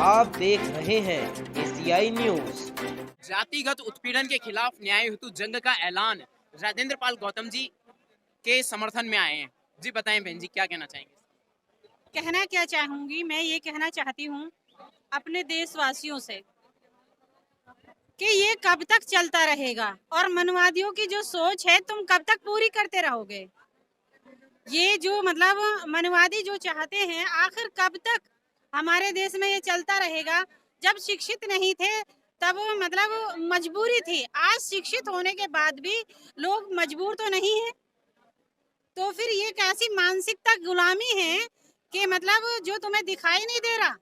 आप देख रहे हैं एशियाई न्यूज। जातिगत उत्पीड़न के खिलाफ न्याय हेतु जंग का ऐलान राजेंद्र पाल गौतम जी के समर्थन में आए हैं। जी बताएं बहन जी, क्या कहना चाहेंगे? कहना क्या चाहूंगी, मैं ये कहना चाहती हूँ अपने देशवासियों से कि ये कब तक चलता रहेगा और मनवादियों की जो सोच है तुम कब तक पूरी करते रहोगे। ये जो मतलब मनवादी जो चाहते हैं, आखिर कब तक हमारे देश में ये चलता रहेगा। जब शिक्षित नहीं थे तब मतलब मजबूरी थी, आज शिक्षित होने के बाद भी लोग मजबूर तो नहीं है। तो फिर ये कैसी मानसिकता गुलामी है कि मतलब जो तुम्हें दिखाई नहीं दे रहा।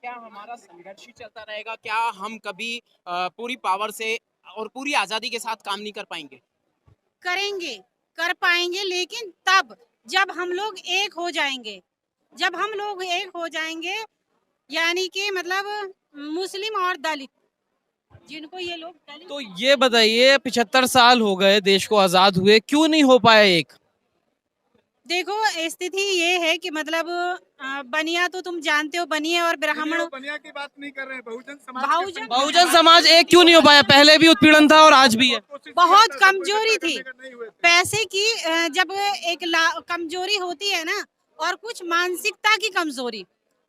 क्या हमारा संघर्ष ही चलता रहेगा? क्या हम कभी पूरी पावर से और पूरी आजादी के साथ काम नहीं कर पाएंगे? करेंगे, कर पाएंगे, लेकिन तब जब हम लोग एक हो जाएंगे। जब हम लोग एक हो जाएंगे यानी कि मतलब मुस्लिम और दलित, जिनको ये लोग दलित। तो ये बताइए 75 साल हो गए देश को आजाद हुए, क्यों नहीं हो पाया एक? देखो स्थिति ये है कि मतलब बनिया तो तुम जानते हो, बनिया और ब्राह्मण। बनिया की बात नहीं कर रहे हैं, बहुजन समाज एक क्यों नहीं हो पाया? पहले भी उत्पीड़न था और आज भी है। बहुत कमजोरी थी पैसे की। जब एक कमजोरी होती है ना, और कुछ मानसिकता की कमजोरी,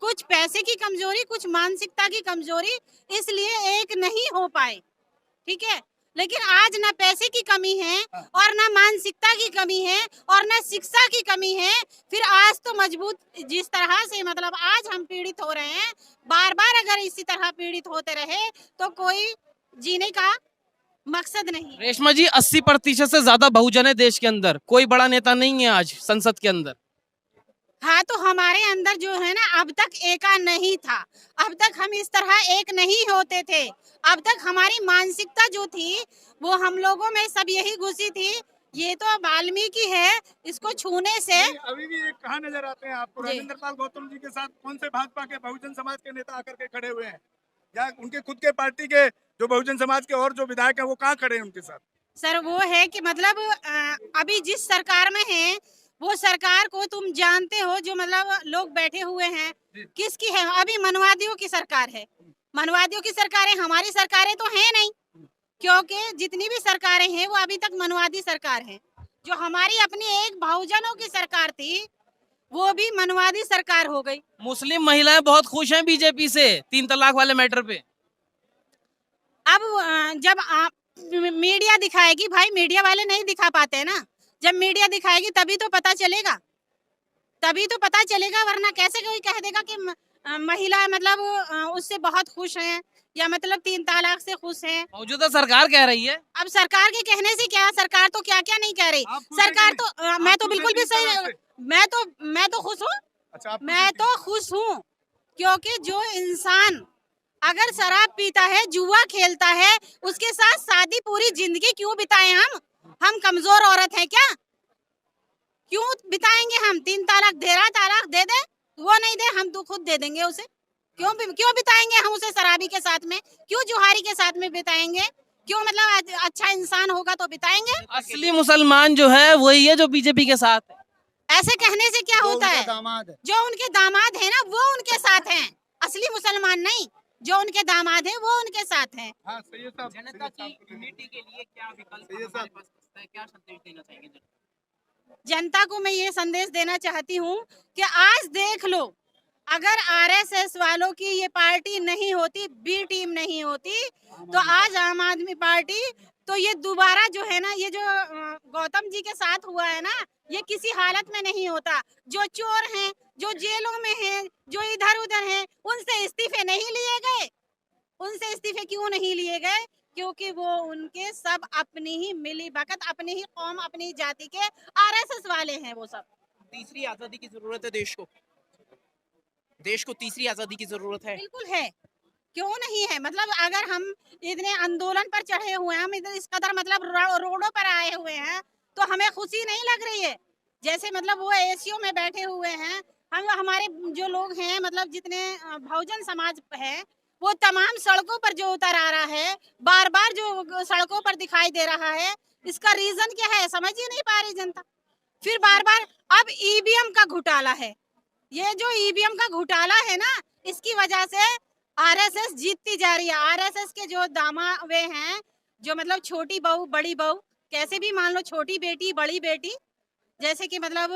कुछ पैसे की कमजोरी, कुछ मानसिकता की कमजोरी, इसलिए एक नहीं हो पाए। ठीक है, लेकिन आज ना पैसे की कमी है और ना मानसिकता की कमी है और ना शिक्षा की कमी है। फिर आज तो मजबूत जिस तरह से मतलब आज हम पीड़ित हो रहे हैं, बार बार अगर इसी तरह पीड़ित होते रहे तो कोई जीने का मकसद नहीं। रेशमा जी, 80% से ज्यादा बहुजन है देश के अंदर, कोई बड़ा नेता नहीं है आज संसद के अंदर। हाँ, तो हमारे अंदर जो है ना, अब तक एका नहीं था, अब तक हम इस तरह एक नहीं होते थे। अब तक हमारी मानसिकता जो थी वो हम लोगों में सब यही घुसी थी। ये तो वाल्मीकि है, इसको छूने से अभी भी एक कहाँ नजर आते हैं आपको? राजेंद्र पाल गौतम जी के साथ कौन से भाजपा के बहुजन समाज के नेता आकर के खड़े हुए हैं, या उनके खुद के पार्टी के जो बहुजन समाज के और जो विधायक हैं वो कहाँ खड़े हैं उनके साथ? सर वो है कि मतलब अभी जिस सरकार में है वो सरकार को तुम जानते हो, जो मतलब लोग बैठे हुए हैं किसकी है? अभी मनवादियों की सरकार है। मनवादियों की सरकारें, हमारी सरकारें तो है नहीं, क्योंकि जितनी भी सरकारें हैं वो अभी तक मनवादी सरकार है। जो हमारी अपनी एक बहुजनों की सरकार थी वो भी मनवादी सरकार हो गई। मुस्लिम महिलाएं बहुत खुश हैं बीजेपी से 3 तलाक वाले मैटर पे। अब जब आप मीडिया दिखाएगी, भाई मीडिया वाले नहीं दिखा पाते हैं ना, जब मीडिया दिखाएगी तभी तो पता चलेगा, तभी तो पता चलेगा। वरना कैसे कोई कह देगा कि महिला मतलब उससे बहुत खुश हैं या मतलब 3 तलाक से खुश हैं। मौजूदा सरकार कह रही है। अब सरकार के कहने से क्या, सरकार तो क्या क्या नहीं कह रही। सरकार तो मैं तो बिल्कुल भी सही, मैं तो खुश हूँ। अच्छा, मैं तो खुश हूँ, क्योंकि जो इंसान अगर शराब पीता है, जुआ खेलता है, उसके साथ शादी पूरी जिंदगी क्यों बिताएं हम कमजोर औरत हैं क्या? क्यों बिताएंगे हम? 3 तलाक दे रहा, तलाक दे दे, वो नहीं दे हम तो खुद दे देंगे उसे। क्यों बिताएंगे हम उसे शराबी के साथ में? क्यों जुहारी के साथ में बिताएंगे? क्यों मतलब अच्छा इंसान होगा तो बिताएंगे। असली मुसलमान जो है वही है जो बीजेपी के साथ है। ऐसे कहने से क्या होता है? जो उनके दामाद है ना वो उनके साथ हैं, असली मुसलमान नहीं। जो उनके दामाद है वो उनके साथ हैं। हाँ, सही है साहब। जनता की यूनिटी के लिए क्या विकल्प हमारे पास बचता है? क्या संदेश देना चाहेंगे जनता को मैं ये संदेश देना चाहती हूँ कि आज देख लो, अगर आरएसएस वालों की ये पार्टी नहीं होती, बी टीम नहीं होती, तो आज आम आदमी पार्टी, तो ये दोबारा जो है ना, ये जो गौतम जी के साथ हुआ है ना, ये किसी हालत में नहीं होता। जो चोर हैं, जो जेलों में हैं, जो इधर उधर हैं, उनसे इस्तीफे नहीं लिए गए। उनसे इस्तीफे क्यों नहीं लिए गए? क्योंकि वो उनके सब अपनी ही मिली भगत, अपनी ही कौम, अपनी जाति के आरएसएस वाले हैं वो सब। तीसरी आजादी की जरूरत है देश को तीसरी आजादी की जरूरत है। बिल्कुल है, क्यों नहीं है? मतलब अगर हम इतने आंदोलन पर चढ़े हुए हैं, हम इधर इस कदर मतलब रोडों पर आए हुए हैं, तो हमें खुशी नहीं लग रही है? जैसे मतलब वो एसीओ में बैठे हुए हैं, हम हमारे जो लोग हैं मतलब जितने बहुजन समाज है, वो तमाम सड़कों पर जो उतर आ रहा है, बार बार जो सड़कों पर दिखाई दे रहा है, इसका रीजन क्या है समझ ही नहीं पा रही जनता। फिर बार बार अब ईवीएम का घोटाला है, ये जो ईवीएम का घोटाला है ना, इसकी वजह से आरएसएस जीतती जा रही है। आरएसएस के जो दामा वे हैं, जो मतलब छोटी बहू बड़ी बहू, कैसे भी मान लो, छोटी बेटी बड़ी बेटी, जैसे कि मतलब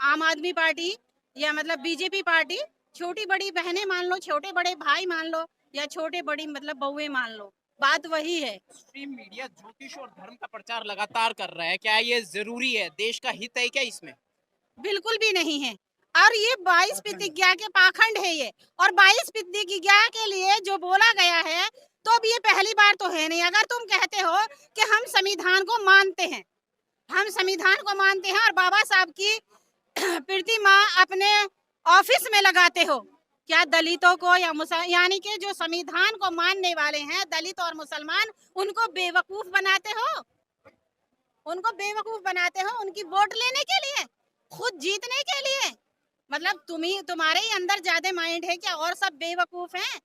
आम आदमी पार्टी या मतलब बीजेपी पार्टी, छोटी बड़ी बहनें मान लो, छोटे बड़े भाई मान लो, या छोटे बड़ी मतलब बहुएं मान लो, बात वही है। स्ट्रीम मीडिया ज्योतिष और धर्म का प्रचार लगातार कर रहा है, क्या ये जरूरी है? देश का हित है क्या इसमें? बिल्कुल भी नहीं है। और ये 22 प्रतिज्ञा के पाखंड है ये। और 22 प्रतिज्ञा के लिए जो बोला गया है, तो अब ये पहली बार तो है नहीं। अगर तुम कहते हो कि हम संविधान को मानते हैं, हम संविधान को मानते हैं और बाबा साहब की प्रतिमा अपने ऑफिस में लगाते हो, क्या दलितों को या यानी कि जो संविधान को मानने वाले हैं दलित और मुसलमान, उनको बेवकूफ बनाते हो? उनको बेवकूफ बनाते हो उनकी वोट लेने के लिए, खुद जीतने के लिए? मतलब तुम्हारे ही अंदर ज्यादा माइंड है क्या और सब बेवकूफ हैं?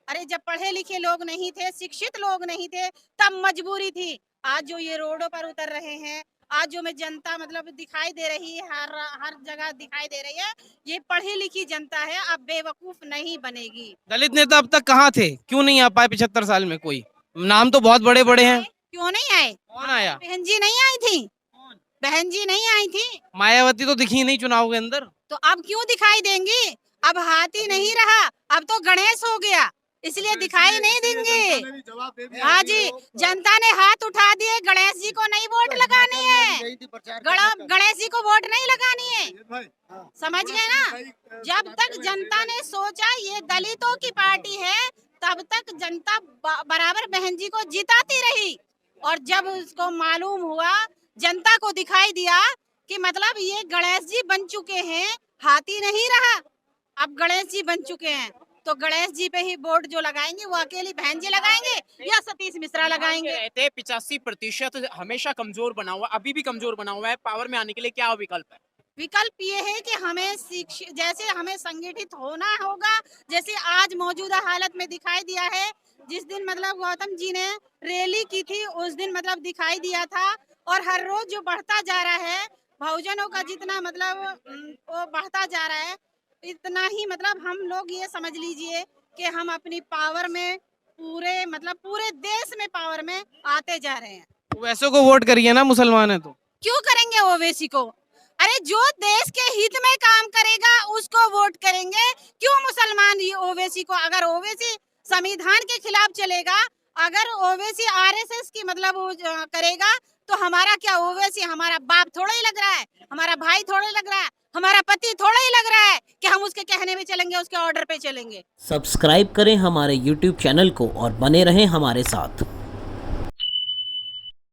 अरे जब पढ़े लिखे लोग नहीं थे, शिक्षित लोग नहीं थे, तब मजबूरी थी। आज जो ये रोडों पर उतर रहे हैं, आज जो में जनता मतलब दिखाई दे रही है, हर जगह दिखाई दे रही है, ये पढ़ी लिखी जनता है, अब बेवकूफ नहीं बनेगी। दलित नेता अब तक कहाँ थे, क्यों नहीं आ पाए 75 साल में? कोई नाम तो बहुत बड़े बड़े हैं, क्यों नहीं आए? कौन आया? बहन जी नहीं आई थी, बहन जी नहीं आई थी। मायावती तो दिखी नहीं चुनाव के अंदर, तो अब क्यों दिखाई देंगी? अब हाथी नहीं रहा, अब तो गणेश हो गया, इसलिए दिखाई नहीं देंगे। हाँ जी, जनता ने हाथ उठा दिए, गणेश जी को नहीं वोट लगानी है, गणेश जी को वोट नहीं लगानी है, समझ गए ना? जब तक जनता ने सोचा ये दलितों की पार्टी है, तब तक जनता बराबर बहन जी को जिताती रही। और जब उसको मालूम हुआ, जनता को दिखाई दिया कि मतलब ये गणेश जी बन चुके हैं, हाथी नहीं रहा, अब गणेश जी बन चुके हैं, तो गणेश जी पे ही वोट जो लगाएंगे वो अकेली बहन जी लगाएंगे या सतीश मिश्रा लगाएंगे? 85% हमेशा कमजोर बना हुआ, अभी भी कमजोर बना हुआ है। पावर में आने के लिए क्या विकल्प है? विकल्प ये है कि हमें जैसे हमें संगठित होना होगा, जैसे आज मौजूदा हालत में दिखाई दिया है। जिस दिन मतलब गौतम जी ने रैली की थी, उस दिन मतलब दिखाई दिया था। और हर रोज जो बढ़ता जा रहा है, बहुजनों का जितना मतलब वो बढ़ता जा रहा है, इतना ही मतलब हम लोग ये समझ लीजिए कि हम अपनी पावर में पूरे देश में पावर में आते जा रहे हैं। वैसे को वोट करिए ना, मुसलमान है तो। क्यों करेंगे ओवैसी को? अरे जो देश के हित में काम करेगा उसको वोट करेंगे, क्यों मुसलमान ये ओवैसी को? अगर ओवैसी संविधान के खिलाफ चलेगा, अगर ओवैसी आरएसएस की मतलब करेगा, तो हमारा क्या ओवैसी हमारा बाप थोड़ा ही लग रहा है, हमारा भाई थोड़ा ही लग रहा है, हमारा पति थोड़ा ही लग रहा है कि हम उसके कहने में चलेंगे, उसके ऑर्डर पे चलेंगे। सब्सक्राइब करें हमारे YouTube चैनल को और बने रहें हमारे साथ।